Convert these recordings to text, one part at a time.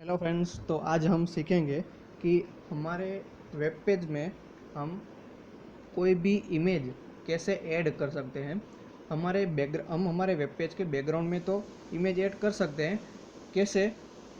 Hello friends, तो आज हम सीखेंगे कि हमारे वेब पेज में हम कोई भी इमेज कैसे ऐड कर सकते हैं। हम हमारे वेब पेज के बैकग्राउंड में तो इमेज ऐड कर सकते हैं। कैसे?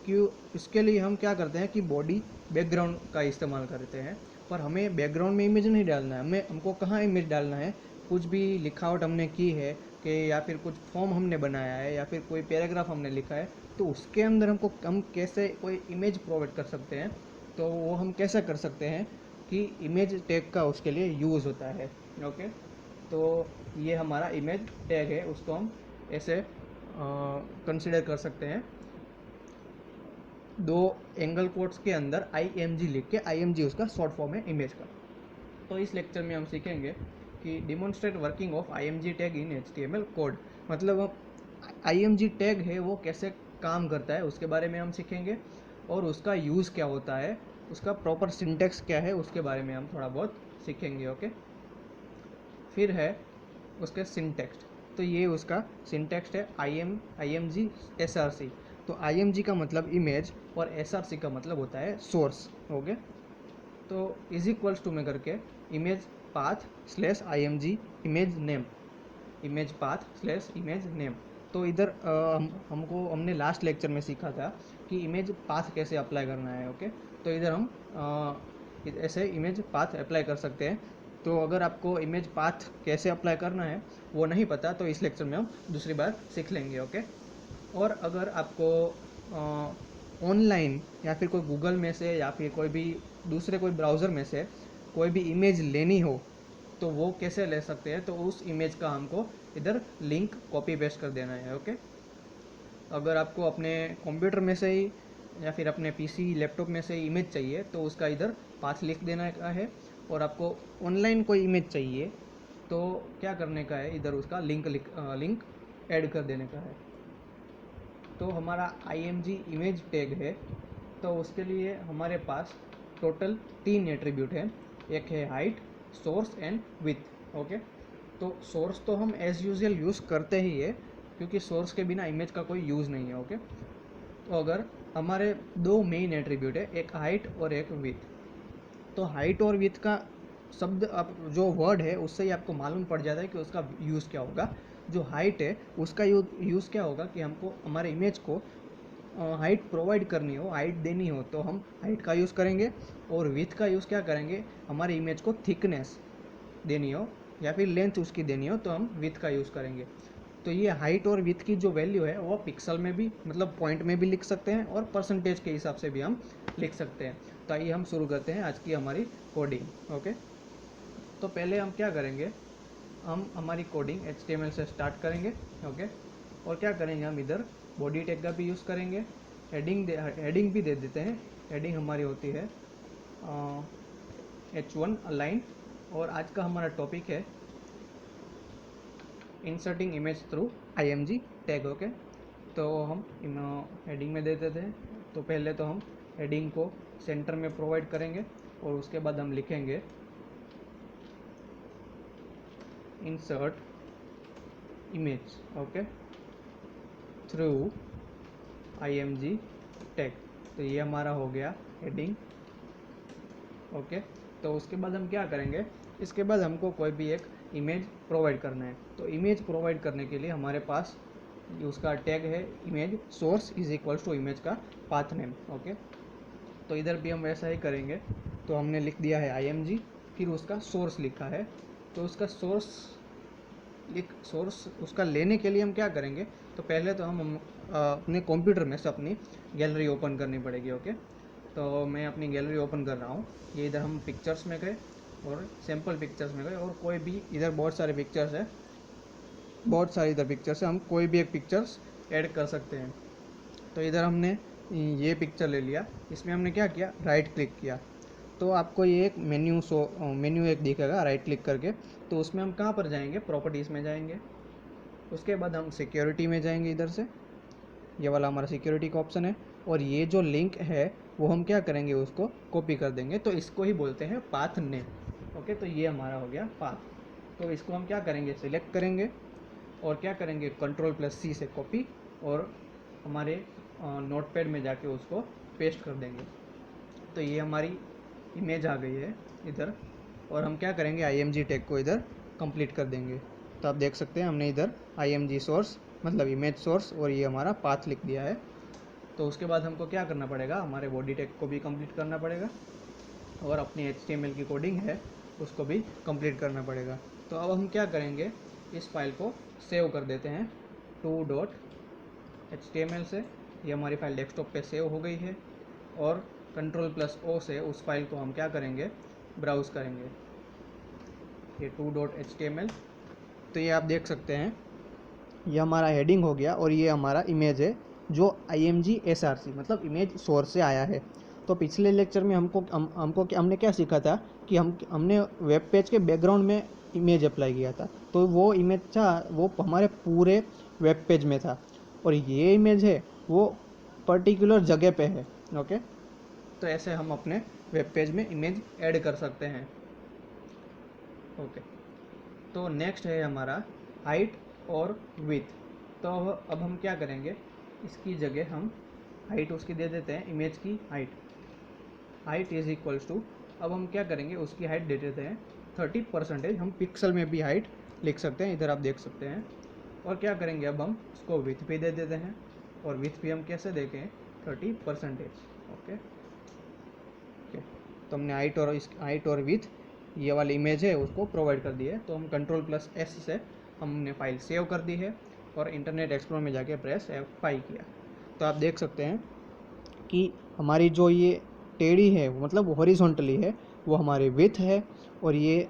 क्यों? इसके लिए हम क्या करते हैं कि बॉडी बैकग्राउंड का इस्तेमाल करते हैं। पर हमें बैकग्राउंड में इमेज नहीं डालना है। हमको कहाँ इमेज डालना है? कुछ भी लिखावट हमने की है कि या फिर कुछ फॉर्म हमने बनाया है या फिर कोई पैराग्राफ हमने लिखा है, तो उसके अंदर हम कैसे कोई इमेज प्रोवाइड कर सकते हैं। तो वो हम कैसे कर सकते हैं कि इमेज टैग का उसके लिए यूज़ होता है। ओके, तो ये हमारा इमेज टैग है, उसको हम ऐसे कंसिडर कर सकते हैं। दो एंगल कोट्स के अंदर IMG लिख के, IMG उसका शॉर्ट फॉर्म है इमेज का। तो इस लेक्चर में हम सीखेंगे कि demonstrate working of IMG tag in HTML code. मतलब IMG टैग है वो कैसे काम करता है उसके बारे में हम सीखेंगे, और उसका यूज़ क्या होता है, उसका प्रॉपर सिंटेक्स क्या है उसके बारे में हम थोड़ा बहुत सीखेंगे। ओके, फिर है उसके सिंटेक्स। तो ये उसका सिंटेक्स है IMG SRC। तो IMG का मतलब इमेज और SRC का मतलब होता है सोर्स। ओके, तो इज इक्वल्स टू में करके image path slash IMG image name, image path slash image name. तो इधर हमने लास्ट लेक्चर में सीखा था कि इमेज पाथ कैसे अप्लाई करना है। ओके, तो इधर हम ऐसे इमेज पाथ अप्लाई कर सकते हैं। तो अगर आपको इमेज पाथ कैसे अप्लाई करना है वो नहीं पता, तो इस लेक्चर में हम दूसरी बार सीख लेंगे। ओके, और अगर आपको ऑनलाइन या फिर कोई गूगल में से या फिर कोई भी दूसरे कोई ब्राउज़र में से कोई भी इमेज लेनी हो, तो वो कैसे ले सकते हैं? तो उस इमेज का हमको इधर लिंक कॉपी पेस्ट कर देना है। ओके, अगर आपको अपने कंप्यूटर में से ही या फिर अपने PC लैपटॉप में से ही इमेज चाहिए तो उसका इधर पाथ लिख देना का है। और आपको ऑनलाइन कोई इमेज चाहिए तो क्या करने का है, इधर उसका लिंक ऐड कर देने का है। तो हमारा IMG इमेज टैग है, तो उसके लिए हमारे पास टोटल 3 एट्रीब्यूट हैं। एक है height, source and with. Okay, तो सोर्स तो हम एज यूजल यूज़ करते ही है, क्योंकि सोर्स के बिना इमेज का कोई यूज़ नहीं है। ओके, तो अगर हमारे दो मेन एट्रीब्यूट है, एक हाइट और एक विथ। तो हाइट और विथ का शब्द, आप जो वर्ड है उससे ही आपको मालूम पड़ जाता है कि उसका यूज़ क्या होगा। जो हाइट है उसका यूज़ क्या होगा कि हमको हमारे इमेज को हाइट प्रोवाइड करनी हो, हाइट देनी हो, तो हम हाइट का यूज़ करेंगे। और विथ का यूज़ क्या करेंगे, हमारे इमेज को थिकनेस देनी हो या फिर लेंथ उसकी देनी हो तो हम विथ का यूज़ करेंगे। तो ये हाइट और विथ की जो वैल्यू है वो पिक्सल में भी, मतलब पॉइंट में भी लिख सकते हैं और परसेंटेज के हिसाब से भी हम लिख सकते हैं। तो आइए हम शुरू करते हैं आज की हमारी कोडिंग। ओके, तो पहले हम क्या करेंगे, हम हमारी कोडिंग HTML से स्टार्ट करेंगे। ओके, और क्या करेंगे, हम इधर बॉडी टैग का भी यूज़ करेंगे। हेडिंग भी दे देते हैं। हेडिंग हमारी होती है H1 अलाइन। और आज का हमारा टॉपिक है inserting image through IMG tag. Okay, तो हम हेडिंग में दे देते हैं। तो पहले तो हम हेडिंग को सेंटर में प्रोवाइड करेंगे और उसके बाद हम लिखेंगे insert image, okay, through IMG tag. तो ये हमारा हो गया हेडिंग। ओके, तो उसके बाद हम क्या करेंगे, इसके बाद हमको कोई भी एक इमेज प्रोवाइड करना है। तो इमेज प्रोवाइड करने के लिए हमारे पास उसका टैग है image source is equals to image का पाथ नेम। ओके, तो इधर भी हम वैसा ही करेंगे। तो हमने लिख दिया है IMG, फिर उसका सोर्स लिखा है। तो उसका सोर्स उसका लेने के लिए हम क्या करेंगे, तो पहले तो हम अपने कंप्यूटर में से अपनी गैलरी ओपन करनी पड़ेगी। ओके, तो मैं अपनी गैलरी ओपन कर रहा हूँ। ये इधर हम पिक्चर्स में गए और सैम्पल पिक्चर्स में गए, और कोई भी इधर बहुत सारे पिक्चर्स है, बहुत सारी इधर पिक्चर्स है, हम कोई भी एक पिक्चर्स ऐड कर सकते हैं। तो इधर हमने ये पिक्चर ले लिया, इसमें हमने क्या किया, राइट क्लिक किया। तो आपको ये एक मेन्यू एक दिखेगा राइट क्लिक करके। तो उसमें हम कहाँ पर जाएंगे, प्रॉपर्टीज़ में जाएंगे। उसके बाद हम सिक्योरिटी में जाएंगे, इधर से ये वाला हमारा सिक्योरिटी का ऑप्शन है। और ये जो लिंक है वो हम क्या करेंगे, उसको कॉपी कर देंगे। तो इसको ही बोलते हैं पाथ नेम। ओके, तो ये हमारा हो गया पाथ। तो इसको हम क्या करेंगे, सिलेक्ट करेंगे और क्या करेंगे, Ctrl+C से कॉपी, और हमारे नोटपैड में जाके उसको पेस्ट कर देंगे। तो ये हमारी इमेज आ गई है इधर, और हम क्या करेंगे, img टैग को इधर कंप्लीट कर देंगे। तो आप देख सकते हैं हमने इधर img सोर्स मतलब इमेज सोर्स और ये हमारा पाथ लिख दिया है। तो उसके बाद हमको क्या करना पड़ेगा, हमारे बॉडी टैग को भी कंप्लीट करना पड़ेगा और अपनी HTML की कोडिंग है उसको भी कंप्लीट करना पड़ेगा। तो अब हम क्या करेंगे, इस फाइल को सेव कर देते हैं 2.html से। ये हमारी फाइल डेस्कटॉप पे सेव हो गई है और Ctrl+O से उस फाइल को हम क्या करेंगे, ब्राउज़ करेंगे। ये 2.html, तो ये आप देख सकते हैं ये हमारा हेडिंग हो गया और ये हमारा इमेज है जो img src मतलब इमेज सोर्स से आया है। तो पिछले लेक्चर में हमने क्या सीखा था कि हमने वेब पेज के बैकग्राउंड में इमेज अप्लाई किया था, तो वो इमेज था वो हमारे पूरे वेब पेज में था, और ये इमेज है वो पर्टिकुलर जगह पे है। ओके, तो ऐसे हम अपने वेब पेज में इमेज ऐड कर सकते हैं। ओके, तो नेक्स्ट है हमारा हाइट और विथ। तो अब हम क्या करेंगे, इसकी जगह हम हाइट उसकी दे देते हैं, इमेज की हाइट इज इक्वल्स टू, अब हम क्या करेंगे उसकी हाइट दे देते हैं 30%। हम पिक्सल में भी हाइट लिख सकते हैं, इधर आप देख सकते हैं। और क्या करेंगे, अब हम उसको विथ भी दे देते हैं, और विथ भी हम कैसे देखें 30%। ओके ओके, तो हमने हाइट और विथ ये वाली इमेज है उसको प्रोवाइड कर दी है। तो हम Ctrl+S से हमने फाइल सेव कर दी है और इंटरनेट एक्सप्लोरर में जाके प्रेस F5 किया। तो आप देख सकते हैं कि हमारी जो ये टेढ़ी है मतलब हॉरिजॉन्टली है वो हमारी विथ है, और ये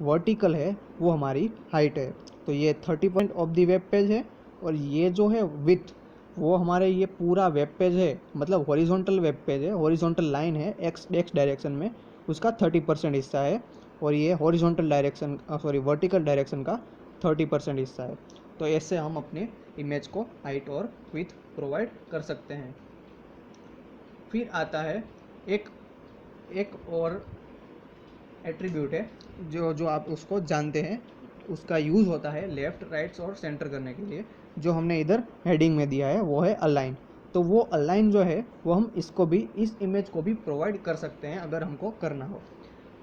वर्टिकल है वो हमारी हाइट है। तो ये 30% ऑफ द वेब पेज है, और ये जो है विथ वो हमारे ये पूरा वेब पेज है, मतलब हॉरिजॉन्टल वेब पेज है, हॉरिजॉन्टल लाइन है एक्स डायरेक्शन में, उसका 30% हिस्सा है, और ये हॉरिजॉन्टल डायरेक्शन वर्टिकल डायरेक्शन का 30% हिस्सा है। तो ऐसे हम अपने इमेज को हाइट और विथ प्रोवाइड कर सकते हैं। फिर आता है एक और एट्रीब्यूट है जो आप उसको जानते हैं, उसका यूज़ होता है लेफ़्ट राइट्स और सेंटर करने के लिए, जो हमने इधर हेडिंग में दिया है वो है अलाइन। तो वो अलाइन जो है वो हम इसको भी, इस इमेज को भी प्रोवाइड कर सकते हैं अगर हमको करना हो।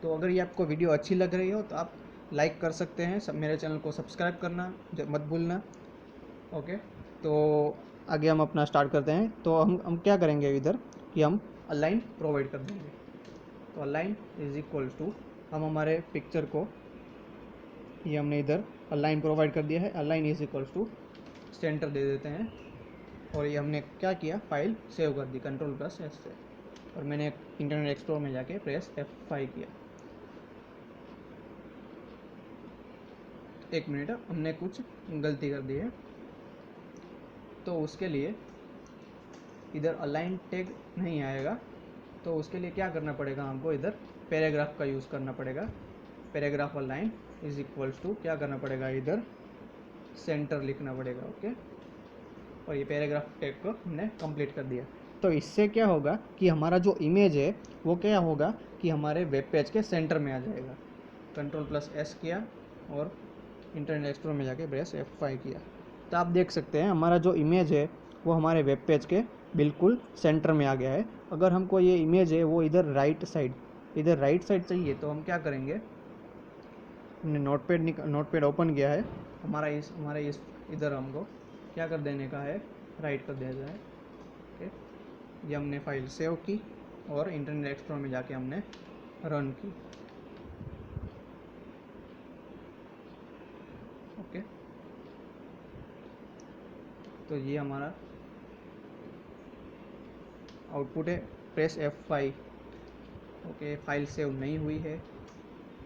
तो अगर ये आपको वीडियो अच्छी लग रही हो तो आप लाइक कर सकते हैं, मेरे चैनल को सब्सक्राइब करना मत भूलना। ओके, तो आगे हम अपना स्टार्ट करते हैं। तो हम क्या करेंगे इधर कि हम अलाइन प्रोवाइड कर देंगे। तो अलाइन इज इक्वल्स टू, हम हमारे पिक्चर को ये हमने इधर अलाइन प्रोवाइड कर दिया है, align is equals to centre दे देते हैं, और ये हमने क्या किया, फाइल सेव कर दी Ctrl+S से, और मैंने इंटरनेट एक्सप्लोरर में जाके प्रेस F5 किया। एक मिनट, हमने कुछ गलती कर दी है, तो उसके लिए इधर अलाइन टैग नहीं आएगा। तो उसके लिए क्या करना पड़ेगा, हमको इधर पैराग्राफ का यूज़ करना पड़ेगा। Paragraph align is equals to क्या करना पड़ेगा, इधर सेंटर लिखना पड़ेगा। ओके, और ये पैराग्राफ टैग को हमने कंप्लीट कर दिया। तो इससे क्या होगा कि हमारा जो इमेज है वो क्या होगा कि हमारे वेब पेज के सेंटर में आ जाएगा। Ctrl+S किया और इंटरनेट एक्सप्लोरर में जाके प्रेस F5 किया। तो आप देख सकते हैं हमारा जो इमेज है वो हमारे वेब पेज के बिल्कुल सेंटर में आ गया है। अगर हमको ये इमेज है वो इधर राइट साइड चाहिए तो हम क्या करेंगे, हमने नोटपैड ओपन किया है, हमारे इस इधर हमको क्या कर देने का है, राइट कर देना है। ओके, ये हमने फाइल सेव की और इंटरनेट एक्सप्लोरर में जाके हमने रन की। ओके, तो ये हमारा आउटपुट है, press F5। Okay, file save नहीं हुई है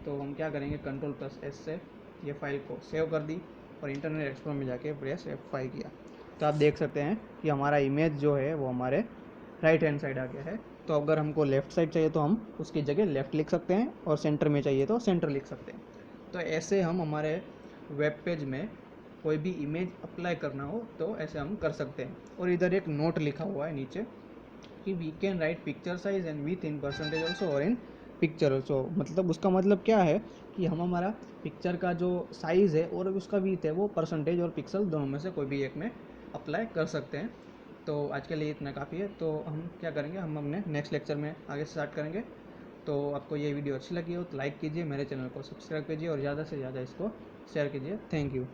तो हम क्या करेंगे, Ctrl+S से ये फाइल को सेव कर दी और इंटरनेट एक्सप्लोरर में जाके प्रेस F5 किया। तो आप देख सकते हैं कि हमारा इमेज जो है वो हमारे राइट हैंड साइड आ गया है। तो अगर हमको लेफ़्ट साइड चाहिए तो हम उसकी जगह लेफ़्ट लिख सकते हैं, और सेंटर में चाहिए तो सेंटर लिख सकते हैं। तो ऐसे हम हमारे वेब पेज में कोई भी इमेज अप्लाई करना हो तो ऐसे हम कर सकते हैं। और इधर एक नोट लिखा हुआ है नीचे कि we can write picture size and with in percentage also और इन पिक्चर ऑल्सो। मतलब उसका मतलब क्या है कि हम हमारा पिक्चर का जो साइज़ है और उसका विथ है वो परसेंटेज और पिक्सल दोनों में से कोई भी एक में अप्लाई कर सकते हैं। तो आज के लिए इतना काफ़ी है। तो हम क्या करेंगे, हम अपने नेक्स्ट लेक्चर में आगे स्टार्ट करेंगे। तो आपको ये वीडियो अच्छी लगी हो तो लाइक कीजिए, मेरे चैनल को सब्सक्राइब कीजिए और ज़्यादा से ज़्यादा इसको शेयर कीजिए। Thank you.